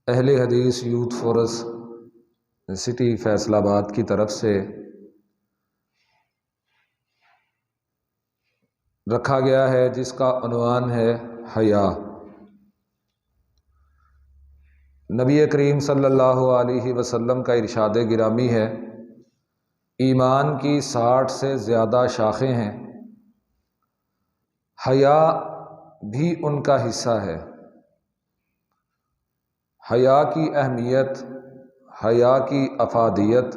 اہل حدیث youth force city Faisal آباد کی طرف سے رکھا گیا ہے، جس کا عنوان ہے حیا۔ نبی کریم صلی اللہ علیہ وسلم کا ارشاد گرامی ہے، ایمان کی 60 سے زیادہ شاخیں ہیں، حیا بھی ان کا حصہ ہے۔ حیا کی اہمیت، حیا کی افادیت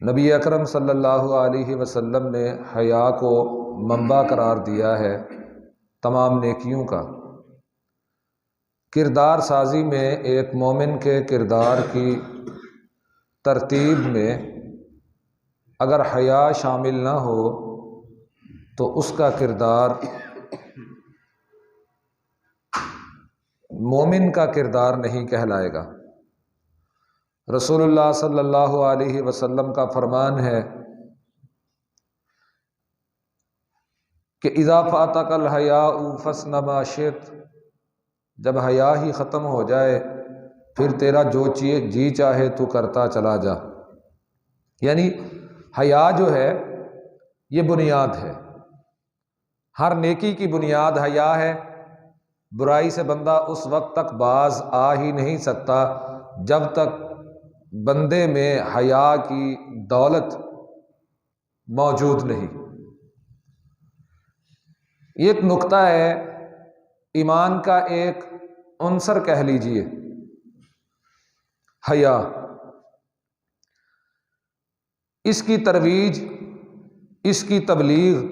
نبی اکرم صلی اللہ علیہ وسلم نے حیا کو منبع قرار دیا ہے تمام نیکیوں کا۔ کردار سازی میں ایک مومن کے کردار کی ترتیب میں اگر حیا شامل نہ ہو تو اس کا کردار مومن کا کردار نہیں کہلائے گا۔ رسول اللہ صلی اللہ علیہ وسلم کا فرمان ہے کہ اذا فاتک الحیاء فاصنع ما شئت، جب حیا ہی ختم ہو جائے پھر تیرا جو جی چاہے تو کرتا چلا جا۔ یعنی حیا جو ہے یہ بنیاد ہے، ہر نیکی کی بنیاد حیا ہے۔ برائی سے بندہ اس وقت تک باز آ ہی نہیں سکتا جب تک بندے میں حیا کی دولت موجود نہیں۔ یہ ایک نقطہ ہے، ایمان کا ایک عنصر کہہ لیجئے حیا۔ اس کی ترویج، اس کی تبلیغ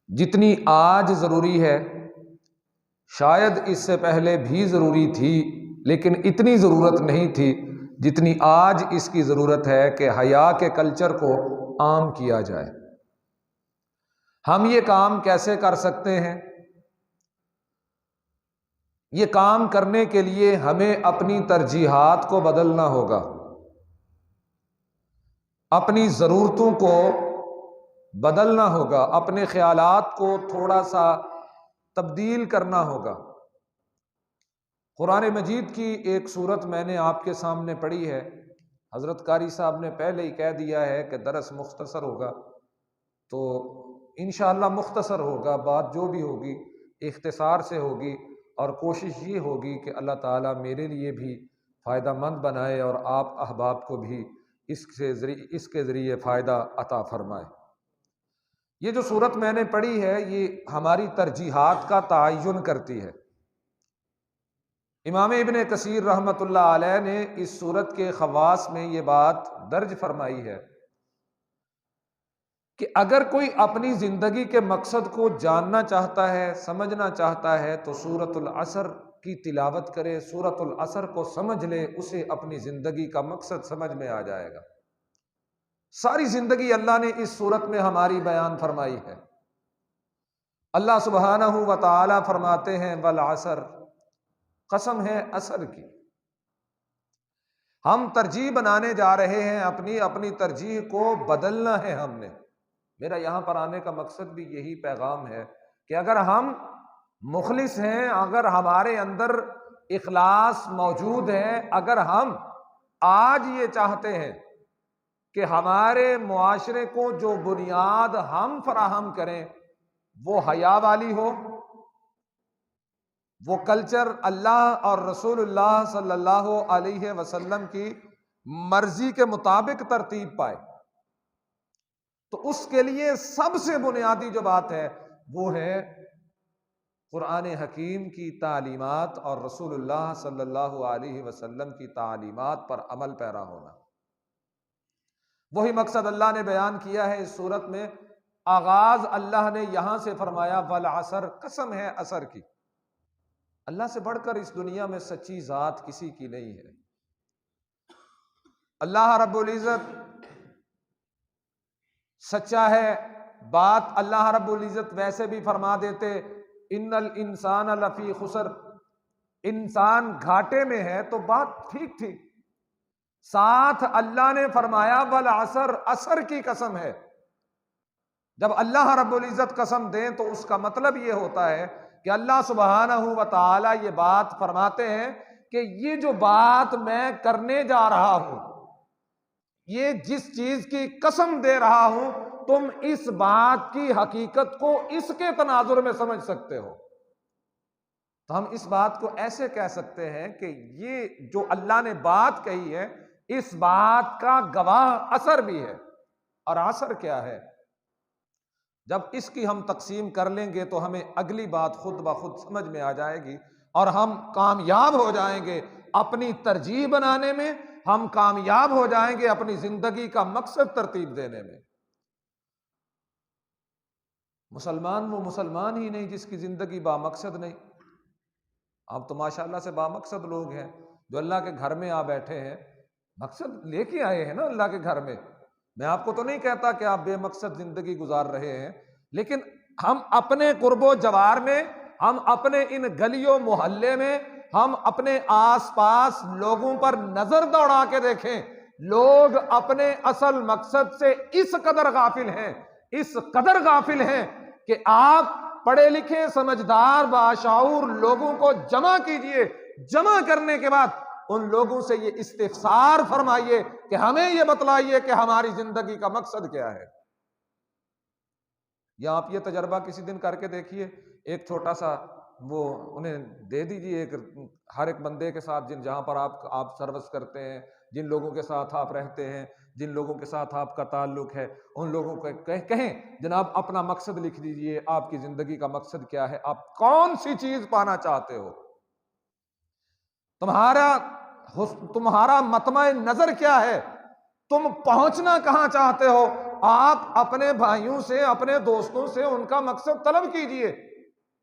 جتنی آج ضروری ہے، شاید اس سے پہلے بھی ضروری تھی، لیکن اتنی ضرورت نہیں تھی جتنی آج اس کی ضرورت ہے کہ حیا کے کلچر کو عام کیا جائے۔ ہم یہ کام کیسے کر سکتے ہیں؟ یہ کام کرنے کے لیے ہمیں اپنی ترجیحات کو بدلنا ہوگا، اپنی ضرورتوں کو بدلنا ہوگا، اپنے خیالات کو تھوڑا سا تبدیل کرنا ہوگا۔ قرآن مجید کی ایک صورت میں نے آپ کے سامنے پڑھی ہے، حضرت قاری صاحب نے پہلے ہی کہہ دیا ہے کہ درس مختصر ہوگا، تو انشاءاللہ مختصر ہوگا، بات جو بھی ہوگی اختصار سے ہوگی، اور کوشش یہ ہوگی کہ اللہ تعالیٰ میرے لیے بھی فائدہ مند بنائے اور آپ احباب کو بھی اس کے ذریعے فائدہ عطا فرمائے۔ یہ جو صورت میں نے پڑھی ہے یہ ہماری ترجیحات کا تعین کرتی ہے۔ امام ابن کثیر رحمۃ اللہ علیہ نے اس صورت کے خواص میں یہ بات درج فرمائی ہے کہ اگر کوئی اپنی زندگی کے مقصد کو جاننا چاہتا ہے، سمجھنا چاہتا ہے، تو سورۃ العصر کی تلاوت کرے، سورۃ العصر کو سمجھ لے، اسے اپنی زندگی کا مقصد سمجھ میں آ جائے گا۔ ساری زندگی اللہ نے اس صورت میں ہماری بیان فرمائی ہے۔ اللہ سبحانہ و تعالی فرماتے ہیں والعصر، قسم ہے عصر کی۔ ہم ترجیح بنانے جا رہے ہیں، اپنی ترجیح کو بدلنا ہے ہم نے۔ میرا یہاں پر آنے کا مقصد بھی یہی پیغام ہے کہ اگر ہم مخلص ہیں، اگر ہمارے اندر اخلاص موجود ہے، اگر ہم آج یہ چاہتے ہیں کہ ہمارے معاشرے کو جو بنیاد ہم فراہم کریں وہ حیا والی ہو، وہ کلچر اللہ اور رسول اللہ صلی اللہ علیہ وسلم کی مرضی کے مطابق ترتیب پائے، تو اس کے لیے سب سے بنیادی جو بات ہے وہ ہے قرآن حکیم کی تعلیمات اور رسول اللہ صلی اللہ علیہ وسلم کی تعلیمات پر عمل پیرا ہونا۔ وہی مقصد اللہ نے بیان کیا ہے اس صورت میں۔ آغاز اللہ نے یہاں سے فرمایا والعصر، قسم ہے عصر کی۔ اللہ سے بڑھ کر اس دنیا میں سچی ذات کسی کی نہیں ہے۔ اللہ رب العزت سچا ہے۔ بات اللہ رب العزت ویسے بھی فرما دیتے ان الانسان لفی خسر، انسان گھاٹے میں ہے، تو بات ٹھیک تھی۔ ساتھ اللہ نے فرمایا والعصر، عصر کی قسم ہے۔ جب اللہ رب العزت قسم دیں تو اس کا مطلب یہ ہوتا ہے کہ اللہ سبحانہ و تعالی یہ بات فرماتے ہیں کہ یہ جو بات میں کرنے جا رہا ہوں، یہ جس چیز کی قسم دے رہا ہوں، تم اس بات کی حقیقت کو اس کے تناظر میں سمجھ سکتے ہو۔ تو ہم اس بات کو ایسے کہہ سکتے ہیں کہ یہ جو اللہ نے بات کہی ہے، اس بات کا گواہ اثر بھی ہے۔ اور اثر کیا ہے؟ جب اس کی ہم تقسیم کر لیں گے تو ہمیں اگلی بات خود بخود سمجھ میں آ جائے گی، اور ہم کامیاب ہو جائیں گے اپنی ترجیح بنانے میں، ہم کامیاب ہو جائیں گے اپنی زندگی کا مقصد ترتیب دینے میں۔ مسلمان وہ مسلمان ہی نہیں جس کی زندگی با مقصد نہیں۔ اب تو ماشاءاللہ سے با مقصد لوگ ہیں جو اللہ کے گھر میں آ بیٹھے ہیں، مقصد لے کے آئے ہیں نا اللہ کے گھر میں۔ میں آپ کو تو نہیں کہتا کہ آپ بے مقصد زندگی گزار رہے ہیں، لیکن ہم اپنے قرب و جوار میں، ہم اپنے ان گلیوں محلے میں، ہم اپنے آس پاس لوگوں پر نظر دوڑا کے دیکھیں، لوگ اپنے اصل مقصد سے اس قدر غافل ہیں، اس قدر غافل ہیں کہ آپ پڑھے لکھے سمجھدار باشعور لوگوں کو جمع کیجئے، جمع کرنے کے بعد ان لوگوں سے یہ استفسار فرمائیے کہ ہمیں یہ بتلائیے کہ ہماری زندگی کا مقصد کیا ہے۔ یا آپ یہ تجربہ کسی دن کر کے دیکھیے، ایک چھوٹا سا وہ انہیں دے دیجیے، ایک ہر ایک بندے کے ساتھ جہاں پر آپ سروس کرتے ہیں، جن لوگوں کے ساتھ آپ رہتے ہیں، جن لوگوں کے ساتھ آپ کا تعلق ہے، ان لوگوں کو کہیں جناب اپنا مقصد لکھ دیجیے، آپ کی زندگی کا مقصد کیا ہے، آپ کون سی چیز پانا چاہتے ہو، تمہارا مطمع نظر کیا ہے، تم پہنچنا کہاں چاہتے ہو۔ آپ اپنے بھائیوں سے، اپنے دوستوں سے ان کا مقصد طلب کیجئے،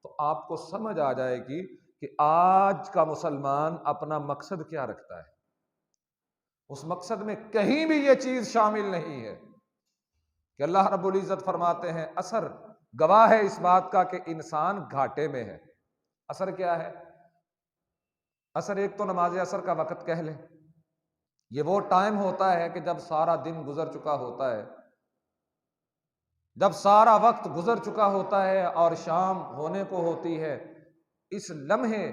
تو آپ کو سمجھ آ جائے گی کہ آج کا مسلمان اپنا مقصد کیا رکھتا ہے۔ اس مقصد میں کہیں بھی یہ چیز شامل نہیں ہے کہ اللہ رب العزت فرماتے ہیں اثر گواہ ہے اس بات کا کہ انسان گھاٹے میں ہے۔ اثر کیا ہے؟ اثر ایک تو نماز اثر کا وقت کہہ لیں، یہ وہ ٹائم ہوتا ہے کہ جب سارا دن گزر چکا ہوتا ہے، جب سارا وقت گزر چکا ہوتا ہے اور شام ہونے کو ہوتی ہے، اس لمحے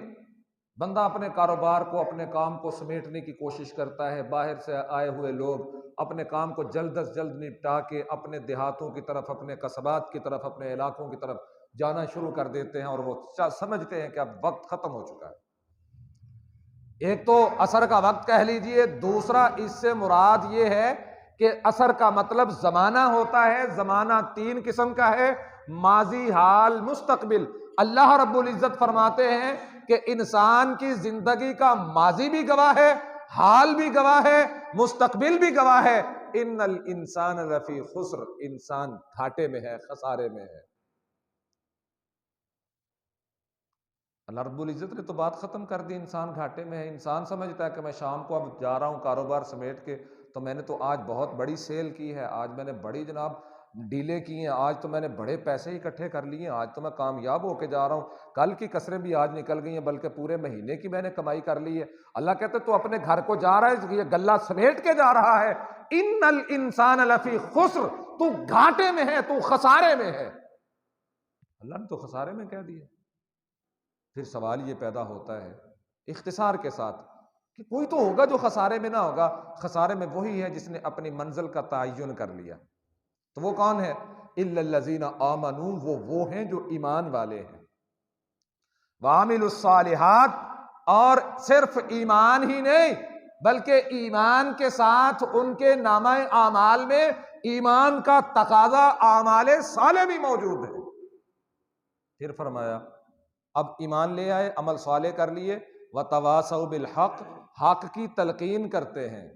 بندہ اپنے کاروبار کو، اپنے کام کو سمیٹنے کی کوشش کرتا ہے، باہر سے آئے ہوئے لوگ اپنے کام کو جلد از جلد نپٹا کے اپنے دیہاتوں کی طرف، اپنے قصبات کی طرف، اپنے علاقوں کی طرف جانا شروع کر دیتے ہیں، اور وہ سمجھتے ہیں کہ اب وقت ختم ہو چکا ہے۔ ایک تو عصر کا وقت کہہ لیجئے، دوسرا اس سے مراد یہ ہے کہ عصر کا مطلب زمانہ ہوتا ہے۔ زمانہ تین قسم کا ہے، ماضی، حال، مستقبل۔ اللہ رب العزت فرماتے ہیں کہ انسان کی زندگی کا ماضی بھی گواہ ہے، حال بھی گواہ ہے، مستقبل بھی گواہ ہے۔ ان الانسان لفی خسر، انسان گھاٹے میں ہے، خسارے میں ہے۔ اللہ رب العزت نے تو بات ختم کر دی، انسان گھاٹے میں ہے۔ انسان سمجھتا ہے کہ میں شام کو اب جا رہا ہوں کاروبار سمیٹ کے، تو میں نے تو آج بہت بڑی سیل کی ہے، آج میں نے بڑی جناب ڈیلیں کی ہیں، آج تو میں نے بڑے پیسے اکٹھے کر لیے ہیں، آج تو میں کامیاب ہو کے جا رہا ہوں، کل کی کسریں بھی آج نکل گئی ہیں، بلکہ پورے مہینے کی میں نے کمائی کر لی ہے۔ اللہ کہتے تو اپنے گھر کو جا رہا ہے، یہ گلہ سمیٹ کے جا رہا ہے۔ ان الانسان لفی خسر، تو گھاٹے میں ہے، تو خسارے میں ہے۔ اللہ نے تو خسارے میں کہہ دیا۔ پھر سوال یہ پیدا ہوتا ہے اختصار کے ساتھ کہ کوئی تو ہوگا جو خسارے میں نہ ہوگا۔ خسارے میں وہی ہے جس نے اپنی منزل کا تعین کر لیا۔ تو وہ کون ہے؟ الا الذین آمنوا، وہ ہیں جو ایمان والے ہیں، وعملوا الصالحات، اور صرف ایمان ہی نہیں بلکہ ایمان کے ساتھ ان کے نامہ اعمال میں ایمان کا تقاضا اعمال صالح بھی موجود ہے۔ پھر فرمایا اب ایمان لے آئے، عمل صالح کر لیے، وتواصوا بالحق، حق کی تلقین کرتے ہیں۔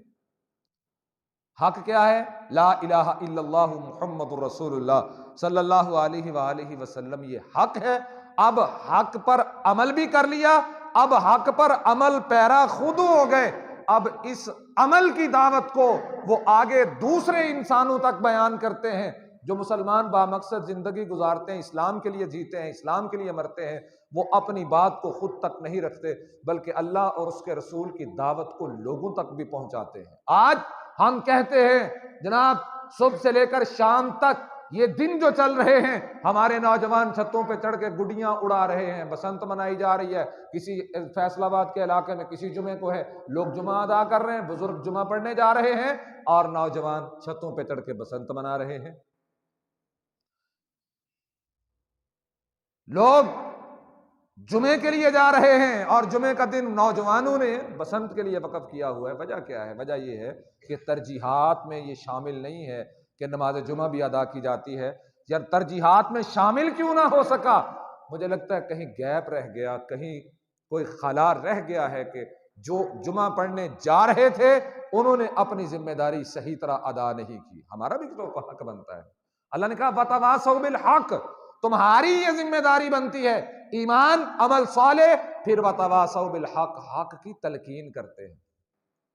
حق کیا ہے؟ لا الہ الا اللہ محمد الرسول اللہ صلی اللہ علیہ وآلہ وسلم، یہ حق ہے۔ اب حق پر عمل بھی کر لیا، اب حق پر عمل پیرا خود ہو گئے، اب اس عمل کی دعوت کو وہ آگے دوسرے انسانوں تک بیان کرتے ہیں۔ جو مسلمان بامقصد زندگی گزارتے ہیں، اسلام کے لیے جیتے ہیں، اسلام کے لیے مرتے ہیں، وہ اپنی بات کو خود تک نہیں رکھتے بلکہ اللہ اور اس کے رسول کی دعوت کو لوگوں تک بھی پہنچاتے ہیں۔ آج ہم کہتے ہیں جناب صبح سے لے کر شام تک یہ دن جو چل رہے ہیں، ہمارے نوجوان چھتوں پہ چڑھ کے گڈیاں اڑا رہے ہیں، بسنت منائی جا رہی ہے، کسی فیصل آباد کے علاقے میں کسی جمعے کو ہے، لوگ جمعہ ادا کر رہے ہیں، بزرگ جمعہ پڑھنے جا رہے ہیں، اور نوجوان چھتوں پہ چڑھ کے بسنت منا رہے ہیں۔ لوگ جمعے کے لیے جا رہے ہیں اور جمعے کا دن نوجوانوں نے بسنت کے لیے وقف کیا ہوا ہے۔ وجہ کیا ہے؟ وجہ یہ ہے کہ ترجیحات میں یہ شامل نہیں ہے کہ نماز جمعہ بھی ادا کی جاتی ہے۔ یا ترجیحات میں شامل کیوں نہ ہو سکا؟ مجھے لگتا ہے کہیں گیپ رہ گیا، کہیں کوئی خلا رہ گیا ہے کہ جو جمعہ پڑھنے جا رہے تھے انہوں نے اپنی ذمہ داری صحیح طرح ادا نہیں کی۔ ہمارا بھی تو حق بنتا ہے۔ اللہ نے کہا وَتَوَاصَوْا بِالْحَقِّ، تمہاری یہ ذمہ داری بنتی ہے، ایمان، عمل صالح، پھر وَتَوَاصَوْا بِالْحَقِّ، حق کی تلقین کرتے ہیں۔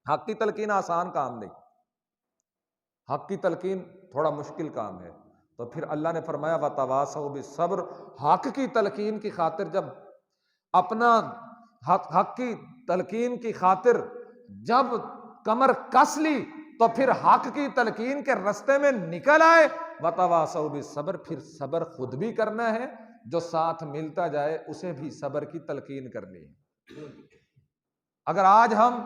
حق کی تلقین آسان کام نہیں، حق کی تلقین تھوڑا مشکل کام ہے۔ تو پھر اللہ نے فرمایا وَتَوَاصَوْا بِالصَّبْرِ، حق کی تلقین کی خاطر جب اپنا حق کی تلقین کی خاطر جب کمر کس لی تو پھر حق کی تلقین کے رستے میں نکل آئے۔ وَتَوَاصَوْا بِالصَّبْرِ، پھر صبر خود بھی کرنا ہے، جو ساتھ ملتا جائے اسے بھی صبر کی تلقین کرنی ہے۔ اگر آج ہم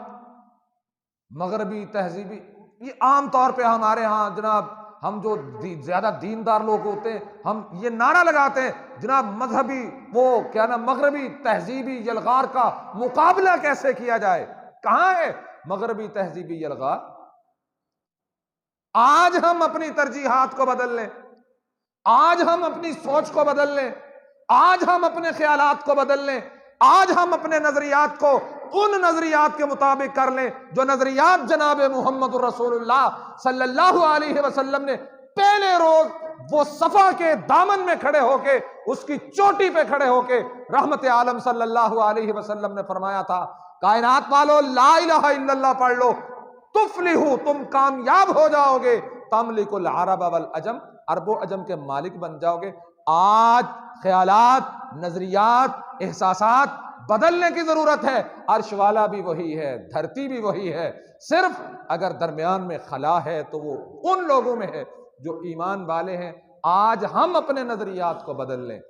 مغربی تہذیبی، یہ عام طور پہ ہمارے ہاں جناب، ہم جو زیادہ دیندار لوگ ہوتے ہیں ہم یہ نعرہ لگاتے ہیں جناب مذہبی وہ کیا نا مغربی تہذیبی یلغار کا مقابلہ کیسے کیا جائے۔ کہاں ہے مغربی تہذیبی یلغار؟ آج ہم اپنی ترجیحات کو بدل لیں، آج ہم اپنی سوچ کو بدل لیں، آج ہم اپنے خیالات کو بدل لیں، آج ہم اپنے نظریات کو ان نظریات کے مطابق کر لیں جو نظریات جناب محمد رسول اللہ صلی اللہ علیہ وسلم نے پہلے روز وہ صفا کے دامن میں کھڑے ہو کے، اس کی چوٹی پہ کھڑے ہو کے رحمت عالم صلی اللہ علیہ وسلم نے فرمایا تھا، کائنات والو لا الہ الا اللہ پڑھ لو تفلحو، تم کامیاب ہو جاؤ گے، تملک العرب والعجم، عرب و عجم کے مالک بن جاؤ گے۔ آج خیالات، نظریات، احساسات بدلنے کی ضرورت ہے۔ عرش والا بھی وہی ہے، دھرتی بھی وہی ہے، صرف اگر درمیان میں خلا ہے تو وہ ان لوگوں میں ہے جو ایمان والے ہیں۔ آج ہم اپنے نظریات کو بدل لیں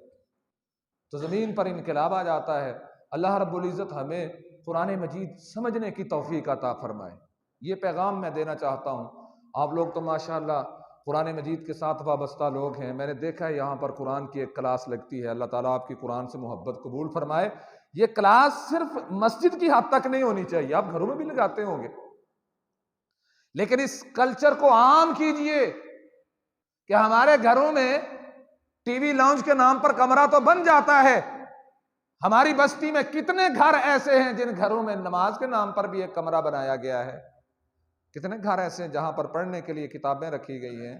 تو زمین پر انقلاب آ جاتا ہے۔ اللہ رب العزت ہمیں قرآن مجید سمجھنے کی توفیق عطا فرمائے۔ یہ پیغام میں دینا چاہتا ہوں۔ آپ لوگ تو ماشاءاللہ قرآن مجید کے ساتھ وابستہ لوگ ہیں، میں نے دیکھا ہے یہاں پر قرآن کی ایک کلاس لگتی ہے۔ اللہ تعالیٰ آپ کی قرآن سے محبت قبول فرمائے۔ یہ کلاس صرف مسجد کی حد تک نہیں ہونی چاہیے، آپ گھروں میں بھی لگاتے ہوں گے، لیکن اس کلچر کو عام کیجئے کہ ہمارے گھروں میں ٹی وی لاؤنج کے نام پر کمرہ تو بن جاتا ہے۔ ہماری بستی میں کتنے گھر ایسے ہیں جن گھروں میں نماز کے نام پر بھی ایک کمرہ بنایا گیا ہے؟ کتنے گھر ایسے ہیں جہاں پر پڑھنے کے لیے کتابیں رکھی گئی ہیں؟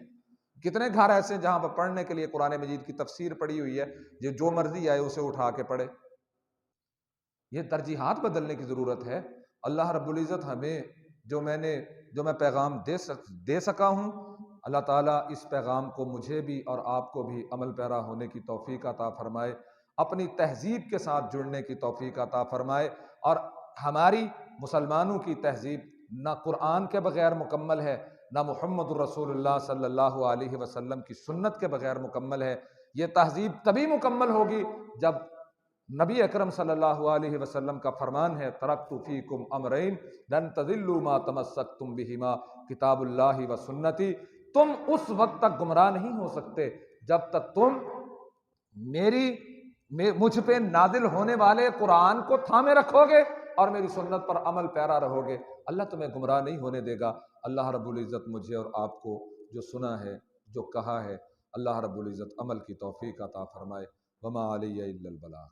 کتنے گھر ایسے ہیں جہاں پر پڑھنے کے لیے قرآن مجید کی تفسیر پڑھی ہوئی ہے، جو مرضی آئے اسے اٹھا کے پڑھے؟ یہ ترجیحات بدلنے کی ضرورت ہے۔ اللہ رب العزت ہمیں جو میں پیغام دے سکا ہوں، اللہ تعالیٰ اس پیغام کو مجھے بھی اور آپ کو بھی عمل پیرا ہونے کی توفیق عطا فرمائے، اپنی تہذیب کے ساتھ جڑنے کی توفیق عطا فرمائے، اور ہماری مسلمانوں کی تہذیب نہ قرآن کے بغیر مکمل ہے، نہ محمد الرسول اللہ صلی اللہ علیہ وسلم کی سنت کے بغیر مکمل ہے۔ یہ تہذیب تبھی مکمل ہوگی جب نبی اکرم صلی اللہ علیہ وسلم کا فرمان ہے ترکت فیکم امرین لن تضلوا ما تمسکتم بہما کتاب اللہ و سنتی۔ تم اس وقت تک گمراہ نہیں ہو سکتے جب تک تم مجھ پہ نازل ہونے والے قرآن کو تھامے رکھو گے اور میری سنت پر عمل پیرا رہو گے۔ اللہ تمہیں گمراہ نہیں ہونے دے گا۔ اللہ رب العزت مجھے اور آپ کو جو سنا ہے، جو کہا ہے، اللہ رب العزت عمل کی توفیق عطا فرمائے۔ وما علی الا البلاغ۔